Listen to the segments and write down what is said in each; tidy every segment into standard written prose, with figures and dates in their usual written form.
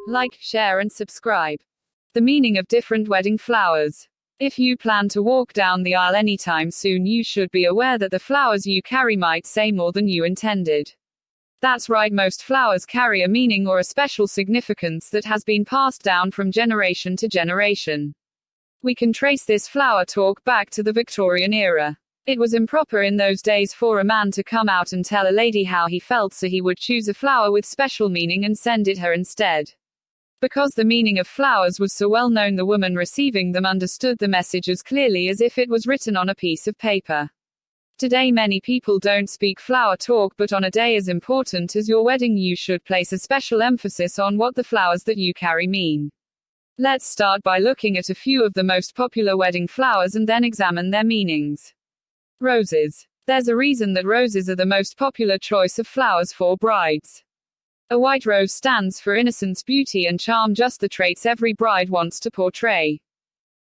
Like, share and subscribe. The meaning of different wedding flowers. If you plan to walk down the aisle anytime soon, you should be aware that the flowers you carry might say more than you intended. That's right, most flowers carry a meaning or a special significance that has been passed down from generation to generation. We can trace this flower talk back to the Victorian era. It was improper in those days for a man to come out and tell a lady how he felt, so he would choose a flower with special meaning and send it her instead. Because the meaning of flowers was so well known, the woman receiving them understood the message as clearly as if it was written on a piece of paper. Today many people don't speak flower talk, but on a day as important as your wedding you should place a special emphasis on what the flowers that you carry mean. Let's start by looking at a few of the most popular wedding flowers and then examine their meanings. Roses. There's a reason that roses are the most popular choice of flowers for brides. A white rose stands for innocence, beauty and charm, just the traits every bride wants to portray.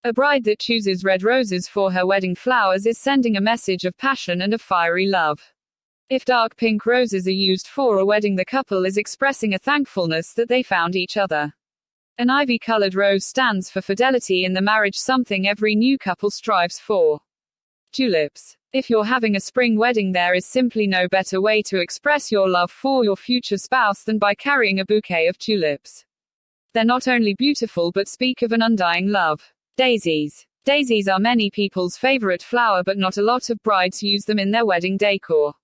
A bride that chooses red roses for her wedding flowers is sending a message of passion and of fiery love. If dark pink roses are used for a wedding, the couple is expressing a thankfulness that they found each other. An ivy-colored rose stands for fidelity in the marriage, something every new couple strives for. Tulips. If you're having a spring wedding, there is simply no better way to express your love for your future spouse than by carrying a bouquet of tulips. They're not only beautiful but speak of an undying love. Daisies. Daisies are many people's favorite flower, but not a lot of brides use them in their wedding decor.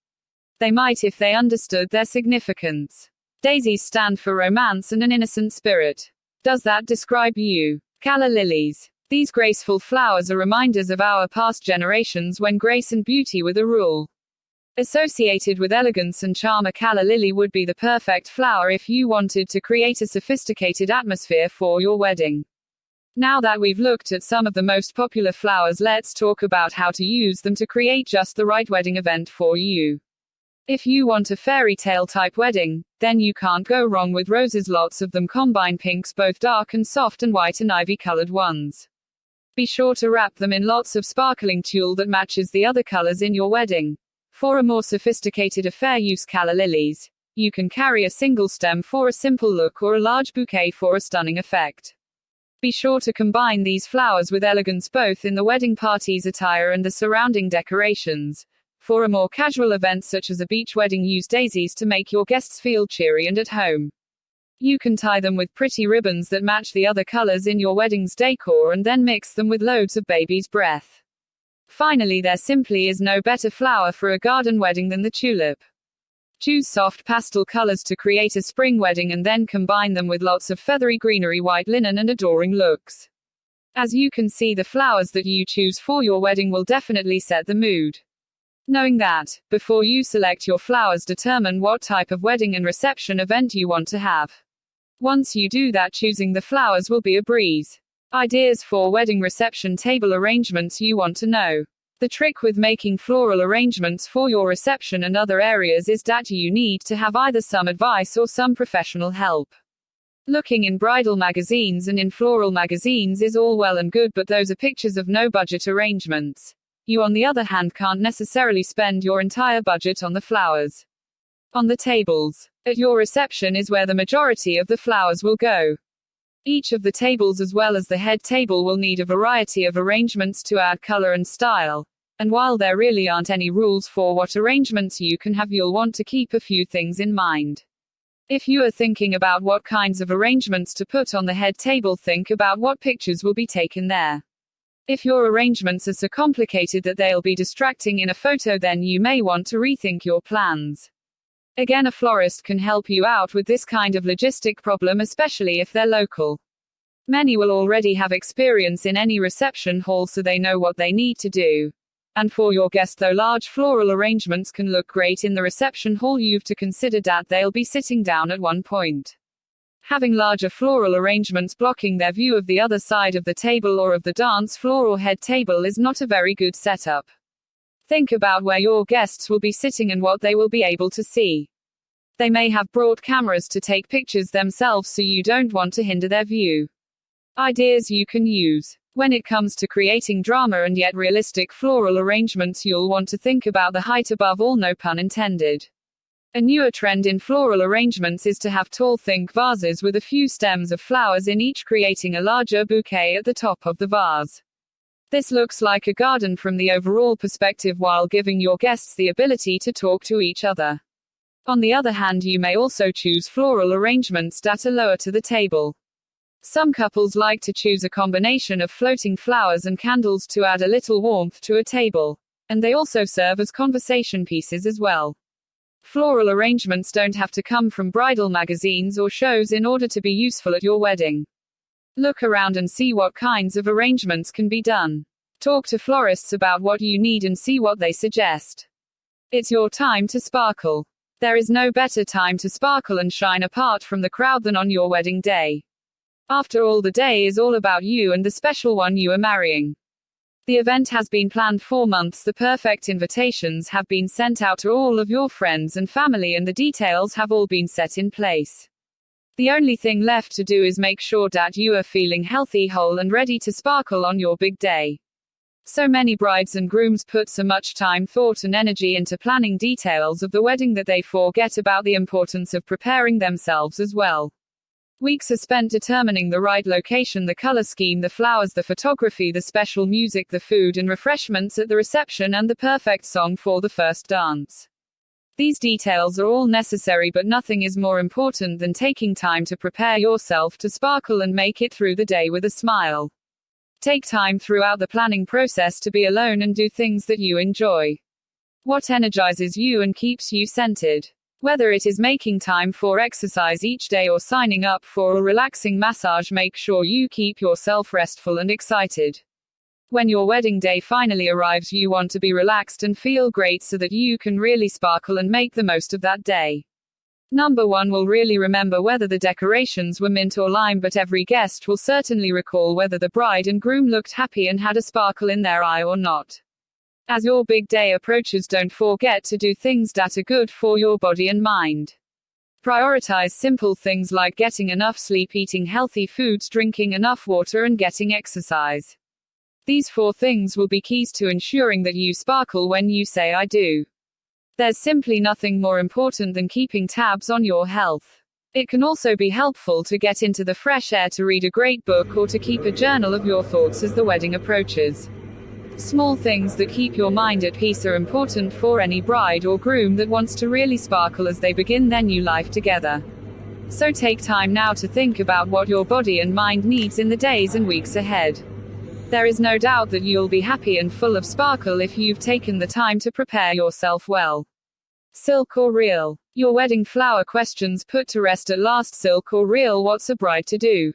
They might if they understood their significance. Daisies stand for romance and an innocent spirit. Does that describe you? Calla lilies. These graceful flowers are reminders of our past generations when grace and beauty were the rule. Associated with elegance and charm, a calla lily would be the perfect flower if you wanted to create a sophisticated atmosphere for your wedding. Now that we've looked at some of the most popular flowers, let's talk about how to use them to create just the right wedding event for you. If you want a fairy tale type wedding, then you can't go wrong with roses. Lots of them combine pinks, both dark and soft, and white and ivy colored ones. Be sure to wrap them in lots of sparkling tulle that matches the other colors in your wedding. For a more sophisticated affair, use calla lilies. You can carry a single stem for a simple look or a large bouquet for a stunning effect. Be sure to combine these flowers with elegance both in the wedding party's attire and the surrounding decorations. For a more casual event such as a beach wedding, use daisies to make your guests feel cheery and at home. You can tie them with pretty ribbons that match the other colors in your wedding's decor and then mix them with loads of baby's breath. Finally, there simply is no better flower for a garden wedding than the tulip. Choose soft pastel colors to create a spring wedding and then combine them with lots of feathery greenery, white linen and adoring looks. As you can see, the flowers that you choose for your wedding will definitely set the mood. Knowing that, before you select your flowers, determine what type of wedding and reception event you want to have. Once you do that, choosing the flowers will be a breeze. Ideas for wedding reception table arrangements. You want to know. The trick with making floral arrangements for your reception and other areas is that you need to have either some advice or some professional help. Looking in bridal magazines and in floral magazines is all well and good, but those are pictures of no budget arrangements. You, on the other hand, can't necessarily spend your entire budget on the flowers. On the tables at your reception is where the majority of the flowers will go. Each of the tables, as well as the head table, will need a variety of arrangements to add color and style. And while there really aren't any rules for what arrangements you can have, you'll want to keep a few things in mind. If you are thinking about what kinds of arrangements to put on the head table, think about what pictures will be taken there. If your arrangements are so complicated that they'll be distracting in a photo, then you may want to rethink your plans. Again, a florist can help you out with this kind of logistic problem, especially if they're local. Many will already have experience in any reception hall, so they know what they need to do. And for your guest, though large floral arrangements can look great in the reception hall, you've to consider that they'll be sitting down at one point. Having larger floral arrangements blocking their view of the other side of the table or of the dance floor or head table is not a very good setup. Think about where your guests will be sitting and what they will be able to see. They may have brought cameras to take pictures themselves, so you don't want to hinder their view. Ideas you can use. When it comes to creating drama and yet realistic floral arrangements, you'll want to think about the height above all, no pun intended. A newer trend in floral arrangements is to have tall, thin vases with a few stems of flowers in each, creating a larger bouquet at the top of the vase. This looks like a garden from the overall perspective while giving your guests the ability to talk to each other. On the other hand, you may also choose floral arrangements that are lower to the table. Some couples like to choose a combination of floating flowers and candles to add a little warmth to a table. And they also serve as conversation pieces as well. Floral arrangements don't have to come from bridal magazines or shows in order to be useful at your wedding. Look around and see what kinds of arrangements can be done. Talk to florists about what you need and see what they suggest. It's your time to sparkle. There is no better time to sparkle and shine apart from the crowd than on your wedding day. After all, the day is all about you and the special one you are marrying. The event has been planned 4 months, the perfect invitations have been sent out to all of your friends and family, and the details have all been set in place. The only thing left to do is make sure that you are feeling healthy, whole, and ready to sparkle on your big day. So many brides and grooms put so much time, thought, and energy into planning details of the wedding that they forget about the importance of preparing themselves as well. Weeks are spent determining the right location, the color scheme, the flowers, the photography, the special music, the food and refreshments at the reception, and the perfect song for the first dance. These details are all necessary, but nothing is more important than taking time to prepare yourself to sparkle and make it through the day with a smile. Take time throughout the planning process to be alone and do things that you enjoy. What energizes you and keeps you centered? Whether it is making time for exercise each day or signing up for a relaxing massage, make sure you keep yourself restful and excited. When your wedding day finally arrives, you want to be relaxed and feel great so that you can really sparkle and make the most of that day. Number 1 will really remember whether the decorations were mint or lime, but every guest will certainly recall whether the bride and groom looked happy and had a sparkle in their eye or not. As your big day approaches, don't forget to do things that are good for your body and mind. Prioritize simple things like getting enough sleep, eating healthy foods, drinking enough water, and getting exercise. These 4 things will be keys to ensuring that you sparkle when you say I do. There's simply nothing more important than keeping tabs on your health. It can also be helpful to get into the fresh air, to read a great book, or to keep a journal of your thoughts as the wedding approaches. Small things that keep your mind at peace are important for any bride or groom that wants to really sparkle as they begin their new life together. So take time now to think about what your body and mind needs in the days and weeks ahead. There is no doubt that you'll be happy and full of sparkle if you've taken the time to prepare yourself well. Silk or real? Your wedding flower questions put to rest at last. Silk or real? What's a bride to do?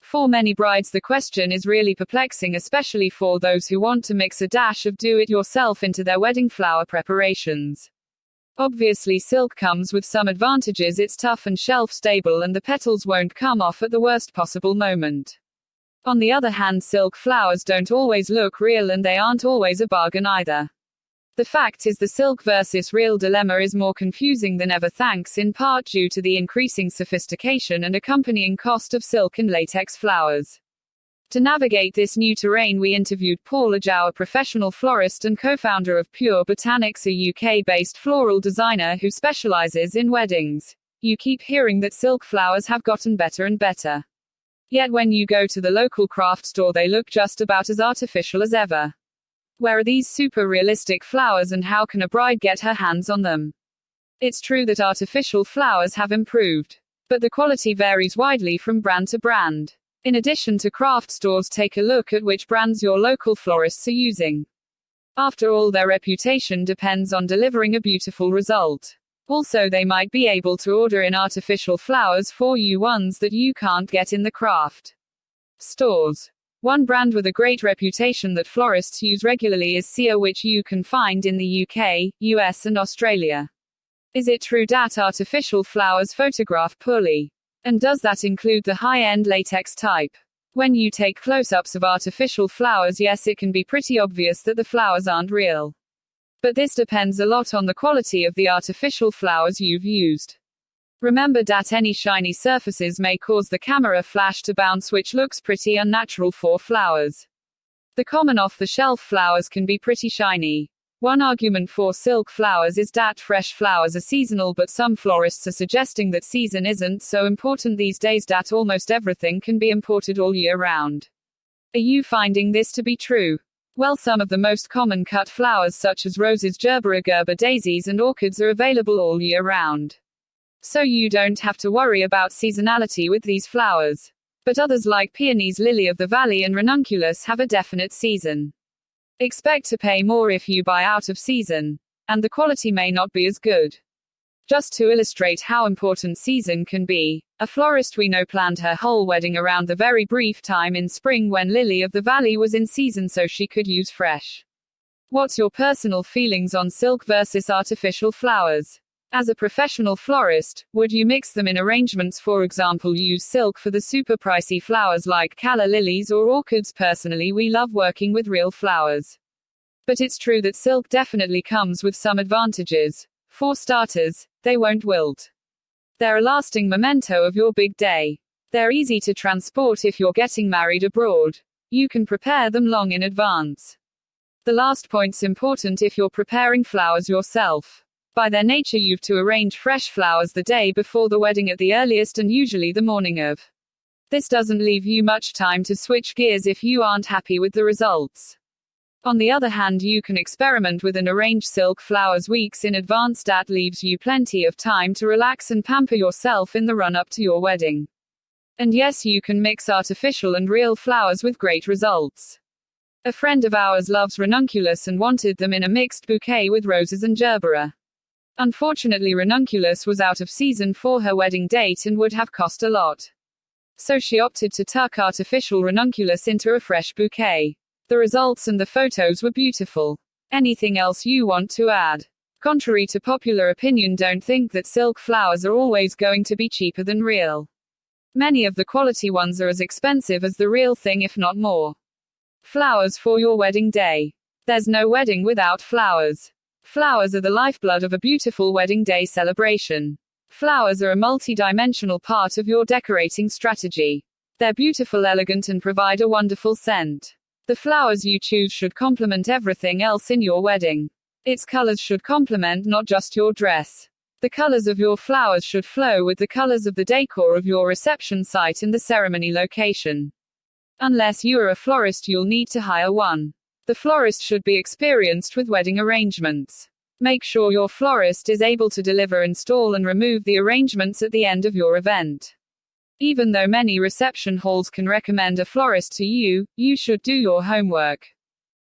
For many brides, the question is really perplexing, especially for those who want to mix a dash of do-it-yourself into their wedding flower preparations. Obviously, silk comes with some advantages. It's tough and shelf-stable, and the petals won't come off at the worst possible moment. On the other hand, silk flowers don't always look real, and they aren't always a bargain either. The fact is, the silk versus real dilemma is more confusing than ever, thanks in part due to the increasing sophistication and accompanying cost of silk and latex flowers. To navigate this new terrain, we interviewed Paul Ajau, a professional florist and co-founder of Pure Botanics, a UK-based floral designer who specializes in weddings. You keep hearing that silk flowers have gotten better and better. Yet when you go to the local craft store, they look just about as artificial as ever. Where are these super realistic flowers, and how can a bride get her hands on them? It's true that artificial flowers have improved, but the quality varies widely from brand to brand. In addition to craft stores, take a look at which brands your local florists are using. After all, their reputation depends on delivering a beautiful result. Also, they might be able to order in artificial flowers for you, ones that you can't get in the craft stores. One brand with a great reputation that florists use regularly is Sia, which you can find in the UK, US, and Australia. Is it true that artificial flowers photograph poorly? And does that include the high-end latex type? When you take close-ups of artificial flowers, yes, it can be pretty obvious that the flowers aren't real. But this depends a lot on the quality of the artificial flowers you've used. Remember that any shiny surfaces may cause the camera flash to bounce, which looks pretty unnatural for flowers. The common off-the-shelf flowers can be pretty shiny, One argument for silk flowers is that fresh flowers are seasonal, but some florists are suggesting that season isn't so important these days, that almost everything can be imported all year round. Are you finding this to be true? Well, some of the most common cut flowers such as roses, gerbera, gerber daisies and orchids are available all year round. So you don't have to worry about seasonality with these flowers. But others like peonies, lily of the valley and ranunculus have a definite season. Expect to pay more if you buy out of season. And the quality may not be as good. Just to illustrate how important season can be, a florist we know planned her whole wedding around the very brief time in spring when lily of the valley was in season so she could use fresh. What's your personal feelings on silk versus artificial flowers? As a professional florist, would you mix them in arrangements, for example use silk for the super pricey flowers like calla lilies or orchids? Personally, we love working with real flowers. But it's true that silk definitely comes with some advantages. For starters, they won't wilt. They're a lasting memento of your big day. They're easy to transport if you're getting married abroad. You can prepare them long in advance. The last point's important if you're preparing flowers yourself. By their nature, you've to arrange fresh flowers the day before the wedding at the earliest and usually the morning of. This doesn't leave you much time to switch gears if you aren't happy with the results. On the other hand, you can experiment with and arrange silk flowers weeks in advance. That leaves you plenty of time to relax and pamper yourself in the run-up to your wedding. And yes, you can mix artificial and real flowers with great results. A friend of ours loves ranunculus and wanted them in a mixed bouquet with roses and gerbera. Unfortunately, ranunculus was out of season for her wedding date and would have cost a lot. So she opted to tuck artificial ranunculus into a fresh bouquet. The results and the photos were beautiful. Anything else you want to add? Contrary to popular opinion, don't think that silk flowers are always going to be cheaper than real. Many of the quality ones are as expensive as the real thing, if not more. Flowers for your wedding day. There's no wedding without flowers. Flowers are the lifeblood of a beautiful wedding day celebration. Flowers are a multi-dimensional part of your decorating strategy. They're beautiful, elegant, and provide a wonderful scent. The flowers you choose should complement everything else in your wedding. Its colors should complement not just your dress. The colors of your flowers should flow with the colors of the decor of your reception site and the ceremony location. Unless you are a florist, you'll need to hire one. The florist should be experienced with wedding arrangements. Make sure your florist is able to deliver, install, and remove the arrangements at the end of your event. Even though many reception halls can recommend a florist to you, you should do your homework.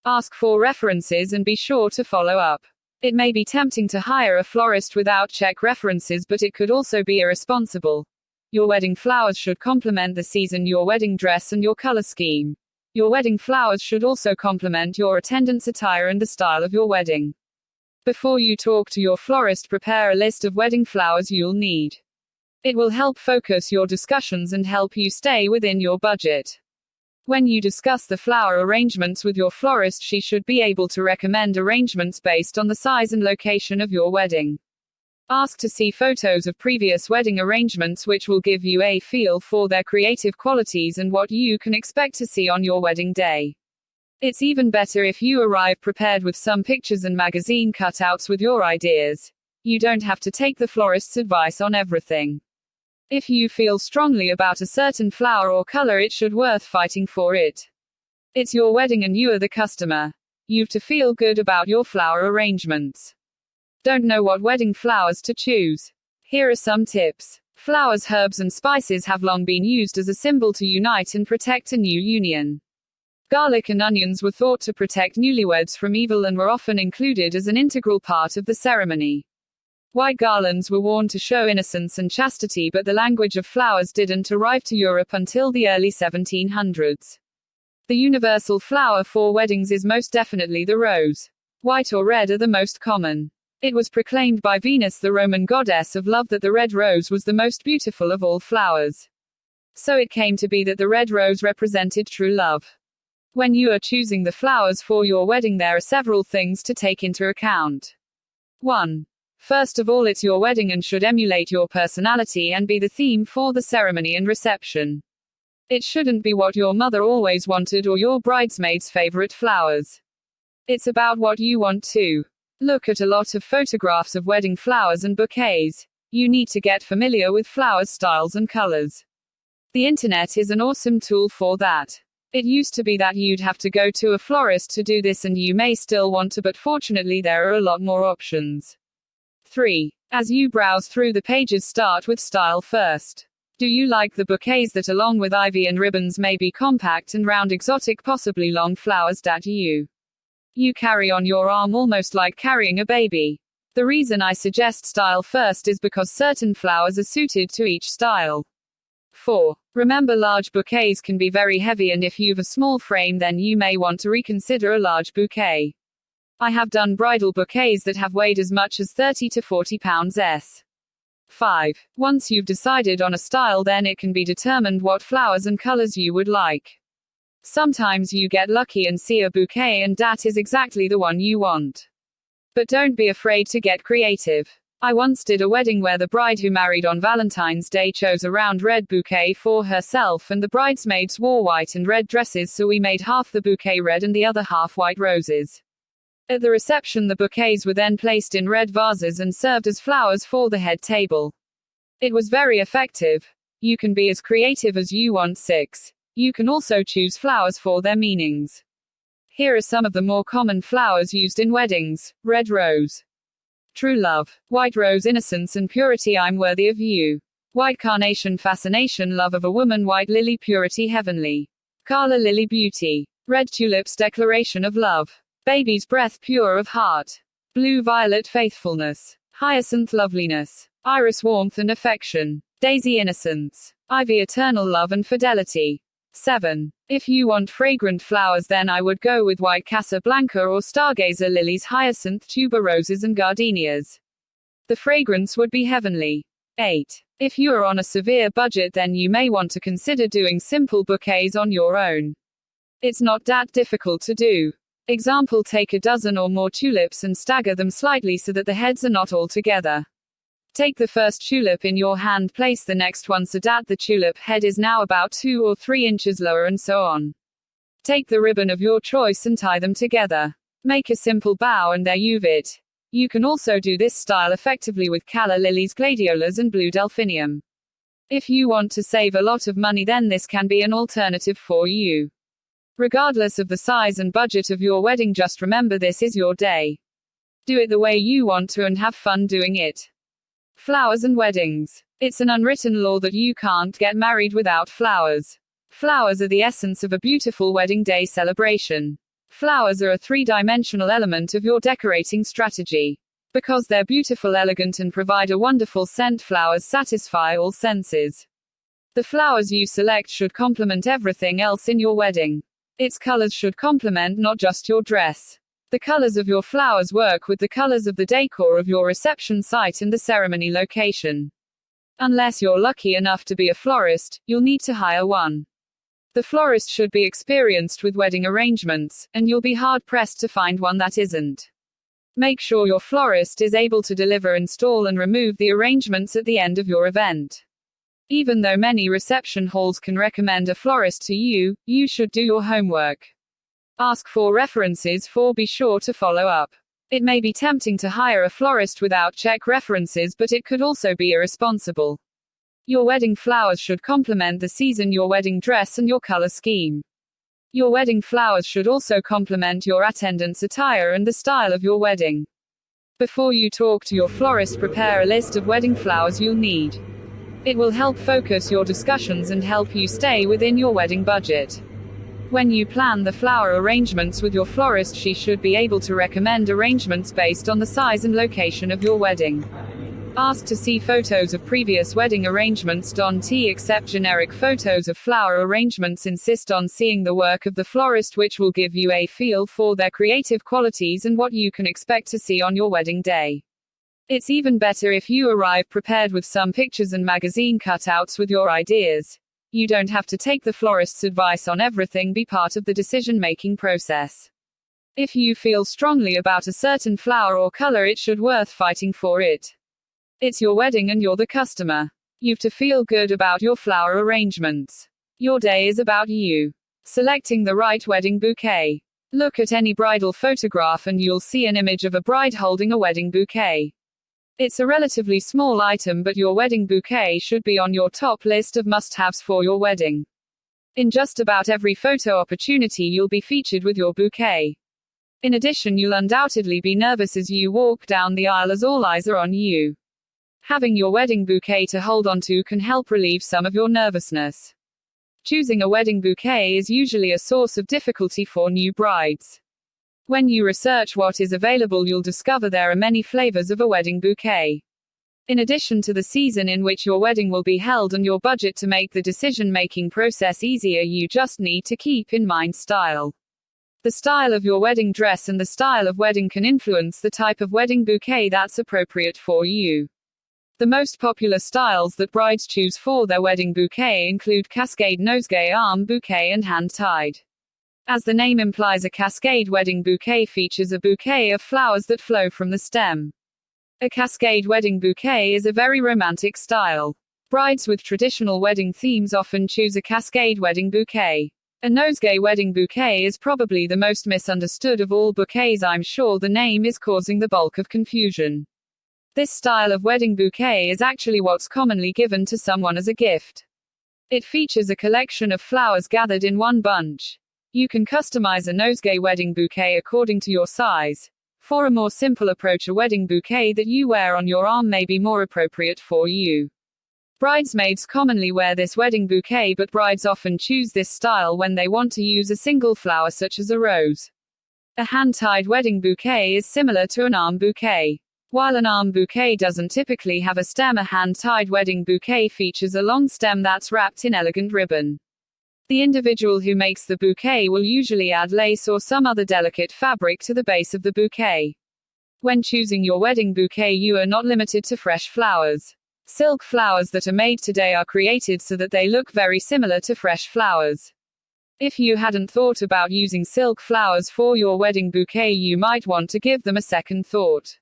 Ask for references and be sure to follow up. It may be tempting to hire a florist without check references, but it could also be irresponsible. Your wedding flowers should complement the season, your wedding dress, and your color scheme. Your wedding flowers should also complement your attendant's attire and the style of your wedding. Before you talk to your florist, prepare a list of wedding flowers you'll need. It will help focus your discussions and help you stay within your budget. When you discuss the flower arrangements with your florist, she should be able to recommend arrangements based on the size and location of your wedding. Ask to see photos of previous wedding arrangements, which will give you a feel for their creative qualities and what you can expect to see on your wedding day. It's even better if you arrive prepared with some pictures and magazine cutouts with your ideas. You don't have to take the florist's advice on everything. If you feel strongly about a certain flower or color, it should be worth fighting for it. It's your wedding and you are the customer. You've to feel good about your flower arrangements. Don't know what wedding flowers to choose? Here are some tips. Flowers, herbs, and spices have long been used as a symbol to unite and protect a new union. Garlic and onions were thought to protect newlyweds from evil and were often included as an integral part of the ceremony. White garlands were worn to show innocence and chastity, but the language of flowers didn't arrive to Europe until the early 1700s. The universal flower for weddings is most definitely the rose. White or red are the most common. It was proclaimed by Venus, the Roman goddess of love, that the red rose was the most beautiful of all flowers. So it came to be that the red rose represented true love. When you are choosing the flowers for your wedding, there are several things to take into account. 1. First of all, it's your wedding and should emulate your personality and be the theme for the ceremony and reception. It shouldn't be what your mother always wanted or your bridesmaid's favorite flowers. It's about what you want to. Look at a lot of photographs of wedding flowers and bouquets. You need to get familiar with flowers, styles, and colors. The internet is an awesome tool for that. It used to be that you'd have to go to a florist to do this, and you may still want to, but fortunately there are a lot more options. 3. As you browse through the pages, start with style first. Do you like the bouquets that, along with ivy and ribbons, may be compact and round, exotic, possibly long flowers that you carry on your arm almost like carrying a baby? The reason I suggest style first is because certain flowers are suited to each style. 4. Remember, large bouquets can be very heavy, and if you've a small frame, then you may want to reconsider a large bouquet. I have done bridal bouquets that have weighed as much as 30 to 40 pounds. 5. Once you've decided on a style, then it can be determined what flowers and colors you would like. Sometimes you get lucky and see a bouquet and that is exactly the one you want. But don't be afraid to get creative. I once did a wedding where the bride, who married on Valentine's Day, chose a round red bouquet for herself, and the bridesmaids wore white and red dresses, so we made half the bouquet red and the other half white roses. At the reception, the bouquets were then placed in red vases and served as flowers for the head table. It was very effective. You can be as creative as you want. 6. You can also choose flowers for their meanings. Here are some of the more common flowers used in weddings. Red rose, true love. White rose, innocence and purity, I'm worthy of you. White carnation, fascination, love of a woman. White lily, purity, heavenly. Calla lily, beauty. Red tulips, declaration of love. Baby's breath, pure of heart. Blue violet, faithfulness. Hyacinth, loveliness. Iris, warmth and affection. Daisy, innocence. Ivy, eternal love and fidelity. 7. If you want fragrant flowers, then I would go with white Casablanca or stargazer lilies, hyacinth, tuberoses and gardenias. The fragrance would be heavenly. 8. If you are on a severe budget, then you may want to consider doing simple bouquets on your own. It's not that difficult to do. Example, take a dozen or more tulips and stagger them slightly so that the heads are not all together. Take the first tulip in your hand, place the next one so that the tulip head is now about 2 or 3 inches lower, and so on. Take the ribbon of your choice and tie them together. Make a simple bow and there you've it. You can also do this style effectively with calla lilies, gladiolas and blue delphinium. If you want to save a lot of money, then this can be an alternative for you. Regardless of the size and budget of your wedding, just remember, this is your day. Do it the way you want to and have fun doing it. Flowers and weddings. It's an unwritten law that you can't get married without flowers. Flowers are the essence of a beautiful wedding day celebration. Flowers are a 3-dimensional element of your decorating strategy. Because they're beautiful, elegant, and provide a wonderful scent, flowers satisfy all senses. The flowers you select should complement everything else in your wedding. Its colors should complement not just your dress. The colors of your flowers work with the colors of the decor of your reception site and the ceremony location. Unless you're lucky enough to be a florist, you'll need to hire one. The florist should be experienced with wedding arrangements, and you'll be hard-pressed to find one that isn't. Make sure your florist is able to deliver, install and remove the arrangements at the end of your event. Even though many reception halls can recommend a florist to you, you should do your homework. Ask for references, for be sure to follow up. It may be tempting to hire a florist without check references, but it could also be irresponsible. Your wedding flowers should complement the season, your wedding dress and your color scheme. Your wedding flowers should also complement your attendant's attire and the style of your wedding. Before you talk to your florist, prepare a list of wedding flowers you'll need. It will help focus your discussions and help you stay within your wedding budget. When you plan the flower arrangements with your florist, she should be able to recommend arrangements based on the size and location of your wedding. Ask to see photos of previous wedding arrangements. Don't accept generic photos of flower arrangements. Insist on seeing the work of the florist, which will give you a feel for their creative qualities and what you can expect to see on your wedding day. It's even better if you arrive prepared with some pictures and magazine cutouts with your ideas. You don't have to take the florist's advice on everything. Be part of the decision-making process. If you feel strongly about a certain flower or color, it should worth fighting for it. It's your wedding and you're the customer. You've to feel good about your flower arrangements. Your day is about you. Selecting the right wedding bouquet. Look at any bridal photograph and you'll see an image of a bride holding a wedding bouquet. It's a relatively small item, but your wedding bouquet should be on your top list of must-haves for your wedding. In just about every photo opportunity you'll be featured with your bouquet. In addition, you'll undoubtedly be nervous as you walk down the aisle as all eyes are on you. Having your wedding bouquet to hold onto can help relieve some of your nervousness. Choosing a wedding bouquet is usually a source of difficulty for new brides. When you research what is available, you'll discover there are many flavors of a wedding bouquet. In addition to the season in which your wedding will be held and your budget to make the decision-making process easier, you just need to keep in mind style. The style of your wedding dress and the style of wedding can influence the type of wedding bouquet that's appropriate for you. The most popular styles that brides choose for their wedding bouquet include cascade nosegay, arm bouquet, and hand-tied. As the name implies, a cascade wedding bouquet features a bouquet of flowers that flow from the stem. A cascade wedding bouquet is a very romantic style. Brides with traditional wedding themes often choose a cascade wedding bouquet. A nosegay wedding bouquet is probably the most misunderstood of all bouquets. I'm sure the name is causing the bulk of confusion. This style of wedding bouquet is actually what's commonly given to someone as a gift. It features a collection of flowers gathered in one bunch. You can customize a nosegay wedding bouquet according to your size. For a more simple approach, a wedding bouquet that you wear on your arm may be more appropriate for you. Bridesmaids commonly wear this wedding bouquet, but brides often choose this style when they want to use a single flower such as a rose. A hand-tied wedding bouquet is similar to an arm bouquet. While an arm bouquet doesn't typically have a stem, a hand-tied wedding bouquet features a long stem that's wrapped in elegant ribbon. The individual who makes the bouquet will usually add lace or some other delicate fabric to the base of the bouquet. When choosing your wedding bouquet, you are not limited to fresh flowers. Silk flowers that are made today are created so that they look very similar to fresh flowers. If you hadn't thought about using silk flowers for your wedding bouquet, you might want to give them a second thought.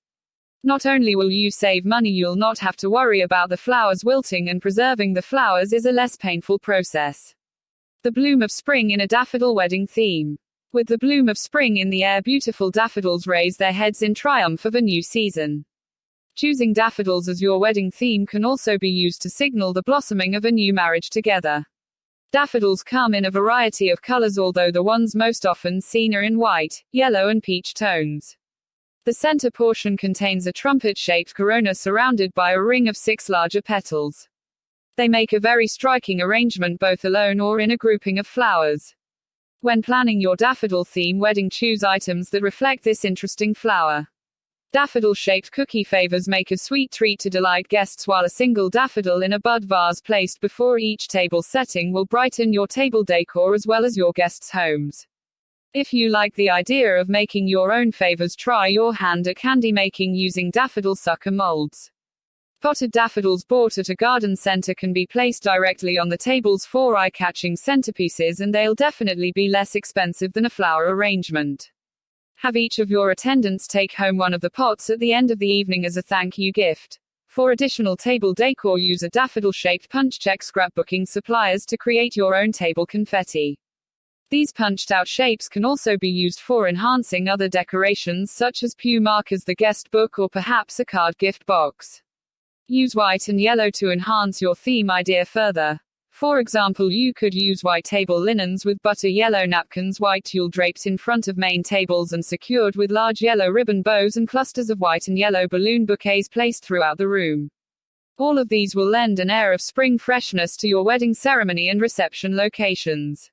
Not only will you save money, you'll not have to worry about the flowers wilting, and preserving the flowers is a less painful process. The bloom of spring in a daffodil wedding theme. With the bloom of spring in the air, beautiful daffodils raise their heads in triumph of a new season. Choosing daffodils as your wedding theme can also be used to signal the blossoming of a new marriage together. Daffodils come in a variety of colors, although the ones most often seen are in white, yellow, and peach tones. The center portion contains a trumpet-shaped corona surrounded by a ring of 6 larger petals. They make a very striking arrangement both alone or in a grouping of flowers. When planning your daffodil theme wedding, choose items that reflect this interesting flower. Daffodil-shaped cookie favors make a sweet treat to delight guests, while a single daffodil in a bud vase placed before each table setting will brighten your table decor as well as your guests' homes. If you like the idea of making your own favors, try your hand at candy making using daffodil sucker molds. Potted daffodils bought at a garden center can be placed directly on the tables for eye-catching centerpieces, and they'll definitely be less expensive than a flower arrangement. Have each of your attendants take home one of the pots at the end of the evening as a thank you gift. For additional table decor, use a daffodil-shaped punch check scrapbooking suppliers to create your own table confetti. These punched-out shapes can also be used for enhancing other decorations such as pew markers, the guest book, or perhaps a card gift box. Use white and yellow to enhance your theme idea further. For example, you could use white table linens with butter yellow napkins, white tulle draped in front of main tables and secured with large yellow ribbon bows, and clusters of white and yellow balloon bouquets placed throughout the room. All of these will lend an air of spring freshness to your wedding ceremony and reception locations.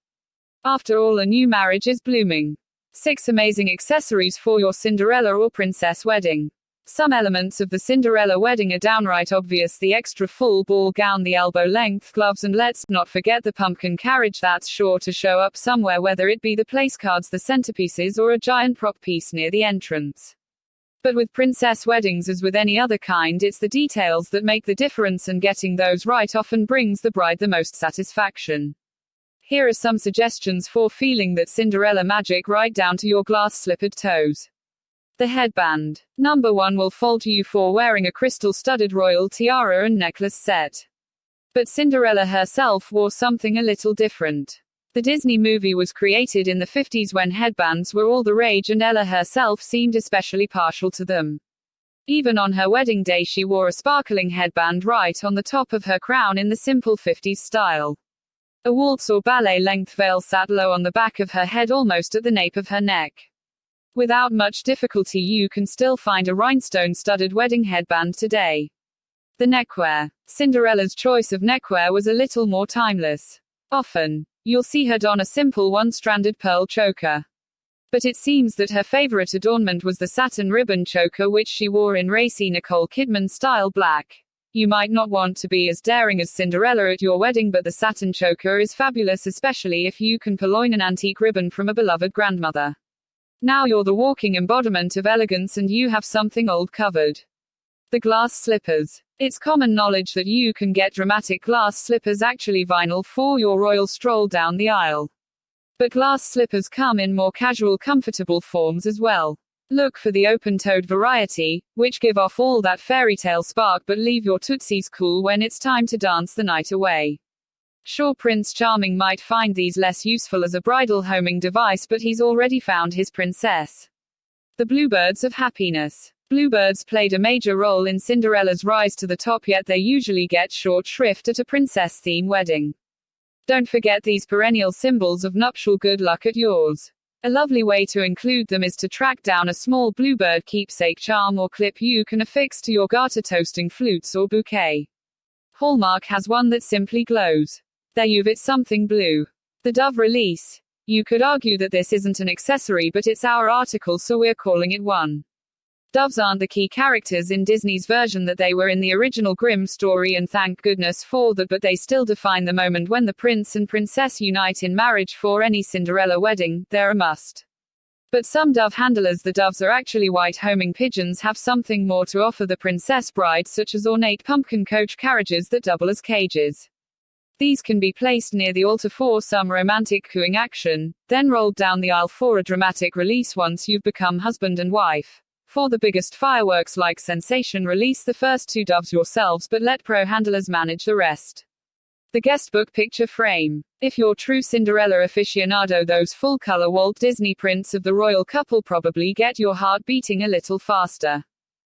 After all, a new marriage is blooming. 6 amazing accessories for your Cinderella or princess wedding. Some elements of the Cinderella wedding are downright obvious: the extra full ball gown, the elbow-length gloves, and let's not forget the pumpkin carriage that's sure to show up somewhere, whether it be the place cards, the centerpieces, or a giant prop piece near the entrance. But with princess weddings, as with any other kind, it's the details that make the difference, and getting those right often brings the bride the most satisfaction. Here are some suggestions for feeling that Cinderella magic right down to your glass-slippered toes. The headband. Number 1 will fall to you for wearing a crystal-studded royal tiara and necklace set. But Cinderella herself wore something a little different. The Disney movie was created in the 50s when headbands were all the rage, and Ella herself seemed especially partial to them. Even on her wedding day she wore a sparkling headband right on the top of her crown in the simple 50s style. A waltz or ballet-length veil sat low on the back of her head, almost at the nape of her neck. Without much difficulty you can still find a rhinestone-studded wedding headband today. The neckwear. Cinderella's choice of neckwear was a little more timeless. Often, you'll see her don a simple one-stranded pearl choker. But it seems that her favorite adornment was the satin ribbon choker, which she wore in racy Nicole Kidman-style black. You might not want to be as daring as Cinderella at your wedding, but the satin choker is fabulous, especially if you can purloin an antique ribbon from a beloved grandmother. Now you're the walking embodiment of elegance, and you have something old covered. The glass slippers. It's common knowledge that you can get dramatic glass slippers, actually vinyl, for your royal stroll down the aisle. But glass slippers come in more casual, comfortable forms as well. Look for the open-toed variety, which give off all that fairy tale spark but leave your tootsies cool when it's time to dance the night away. Sure, Prince Charming might find these less useful as a bridal homing device, but he's already found his princess. The Bluebirds of Happiness. Bluebirds played a major role in Cinderella's rise to the top, yet they usually get short shrift at a princess-theme wedding. Don't forget these perennial symbols of nuptial good luck at yours. A lovely way to include them is to track down a small bluebird keepsake charm or clip you can affix to your garter toasting flutes or bouquet. Hallmark has one that simply glows. There you've it, something blue. The Dove release. You could argue that this isn't an accessory, but it's our article, so we're calling it one. Doves aren't the key characters in Disney's version that they were in the original Grimm story, and thank goodness for that, but they still define the moment when the prince and princess unite in marriage. For any Cinderella wedding, they're a must. But some dove handlers, the doves are actually white homing pigeons, have something more to offer the princess bride, such as ornate pumpkin coach carriages that double as cages. These can be placed near the altar for some romantic cooing action, then rolled down the aisle for a dramatic release once you've become husband and wife. For the biggest fireworks-like sensation, release the first two doves yourselves, but let pro handlers manage the rest. The guestbook picture frame. If you're true Cinderella aficionado, those full-color Walt Disney prints of the royal couple probably get your heart beating a little faster.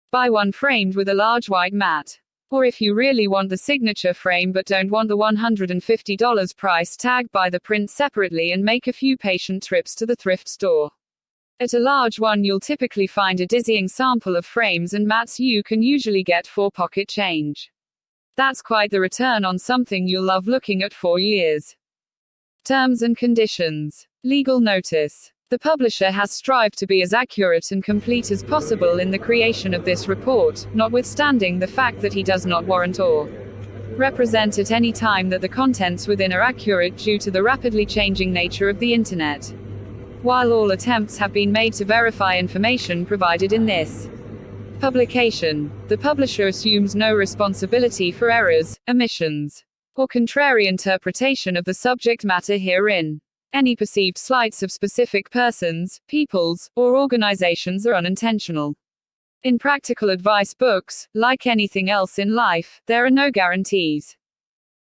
Buy one framed with a large white mat. Or if you really want the signature frame but don't want the $150 price tag, buy the print separately and make a few patient trips to the thrift store. At a large one you'll typically find a dizzying sample of frames and mats you can usually get for pocket change. That's quite the return on something you'll love looking at for years. Terms and conditions. Legal notice. The publisher has strived to be as accurate and complete as possible in the creation of this report, notwithstanding the fact that he does not warrant or represent at any time that the contents within are accurate due to the rapidly changing nature of the Internet. While all attempts have been made to verify information provided in this publication, the publisher assumes no responsibility for errors, omissions, or contrary interpretation of the subject matter herein. Any perceived slights of specific persons, peoples, or organizations are unintentional. In practical advice books, like anything else in life, there are no guarantees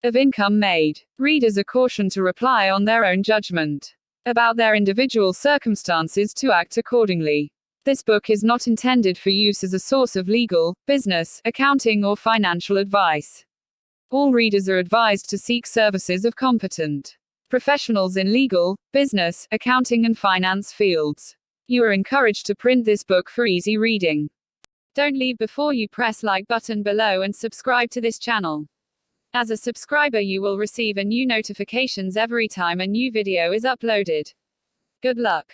of income made. Readers are cautioned to rely on their own judgment about their individual circumstances to act accordingly. This book is not intended for use as a source of legal, business, accounting, or financial advice. All readers are advised to seek services of competent professionals in legal, business, accounting, and finance fields. You are encouraged to print this book for easy reading. Don't leave before you press like button below and subscribe to this channel. As a subscriber you will receive a new notifications every time a new video is uploaded. Good luck.